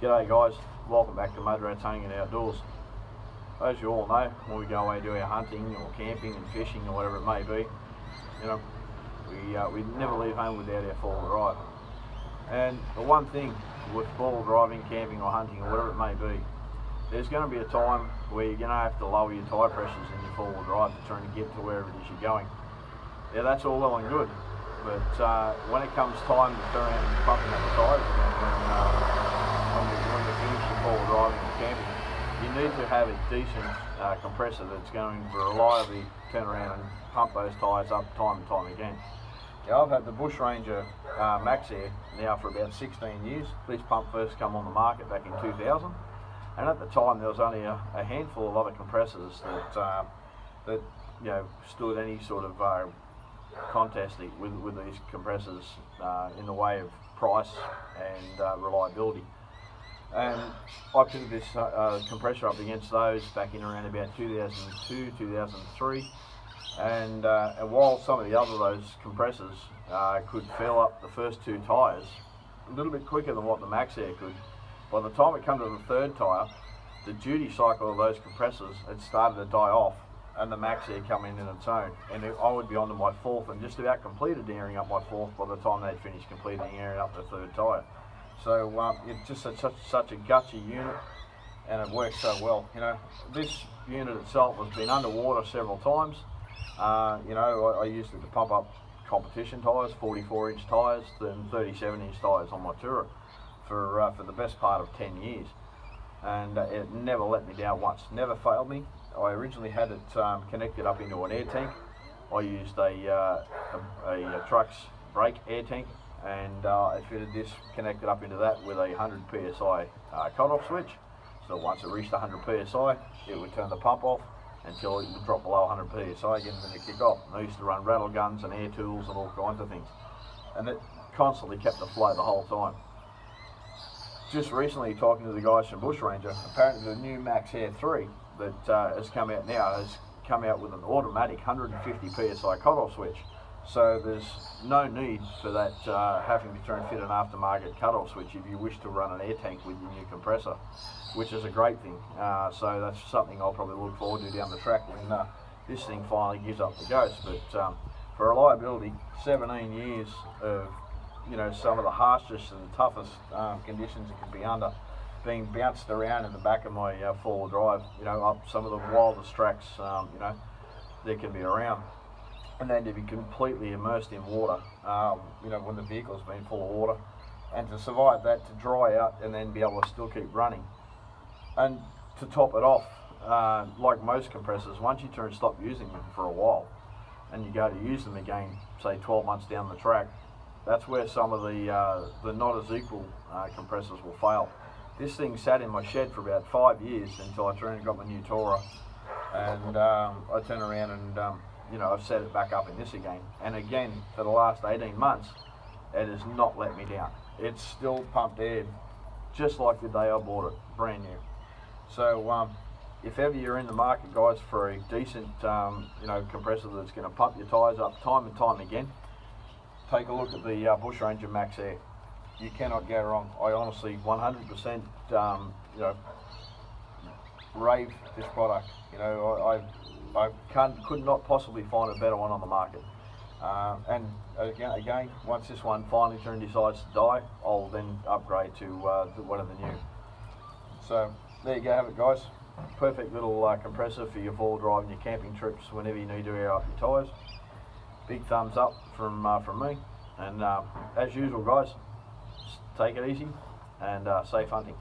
G'day guys, welcome back to Mud Rats Hunting and Outdoors. As you all know, when we go away and do our hunting or camping and fishing or whatever it may be, you know, we never leave home without our four-wheel drive. And the one thing with four-wheel driving, camping or hunting or whatever it may be, there's going to be a time where you're going to have to lower your tyre pressures in your four-wheel drive to try and get to wherever it is you're going. Yeah, that's all well and good, but when it comes time to turn around and pumping up the tyres again, when you finish your four-wheel driving and camping, you need to have a decent compressor that's going to reliably turn around and pump those tyres up time and time again. Now, I've had the Bushranger Max Air now for about 16 years. This pump first came on the market back in 2000, and at the time there was only a handful of other compressors that stood any sort of contest with these compressors in the way of price and reliability. And I picked this compressor up against those back in around about 2002, 2003. And while some of the other those compressors could fill up the first two tyres a little bit quicker than what the Max Air could, by the time it came to the third tyre, the duty cycle of those compressors had started to die off, and the Max Air come in its own. And I would be onto my fourth and just about completed airing up my fourth by the time they'd finished completing airing up the third tyre. So it's just such a gutsy unit, and it works so well. You know, this unit itself has been underwater several times. I used it to pump up competition tyres, 44-inch tyres, and 37-inch tyres on my Tourer for the best part of 10 years. And it never let me down once, never failed me. I originally had it connected up into an air tank. I used a truck's brake air tank, and I fitted this connected up into that with a 100 psi cut-off switch. So once it reached 100 psi, it would turn the pump off until it would drop below 100 psi again, and then it kick off. And I used to run rattle guns and air tools and all kinds of things, and it constantly kept the flow the whole time. Just recently, talking to the guys from Bushranger, apparently the new Max Air 3 that has come out now has come out with an automatic 150 psi cut-off switch. So there's no need for that having to try and fit an aftermarket cut-off switch if you wish to run an air tank with your new compressor, which is a great thing. So that's something I'll probably look forward to down the track when this thing finally gives up the ghost. But for reliability, 17 years of some of the harshest and toughest conditions it can be under, being bounced around in the back of my four-wheel drive, up some of the wildest tracks there can be around. And then to be completely immersed in water, when the vehicle's been full of water, and to survive that, to dry out and then be able to still keep running. And to top it off, like most compressors, once you stop using them for a while, and you go to use them again, say 12 months down the track, that's where some of the not as equal compressors will fail. This thing sat in my shed for about 5 years until I turned and got my new Tourer, and I turned around and I've set it back up in this again. And again, for the last 18 months, it has not let me down. It's still pumped air just like the day I bought it, brand new. So if ever you're in the market, guys, for a decent compressor that's going to pump your tyres up time and time again, take a look at the Bushranger Max Air. You cannot go wrong. I honestly 100% rave this product. I could not possibly find a better one on the market. And again, once this one finally decides to die, I'll then upgrade to one of the new. So there you go, have it, guys. Perfect little compressor for your four-wheel drive and your camping trips whenever you need to air up your tyres. Big thumbs up from me. And as usual, guys, take it easy and safe hunting.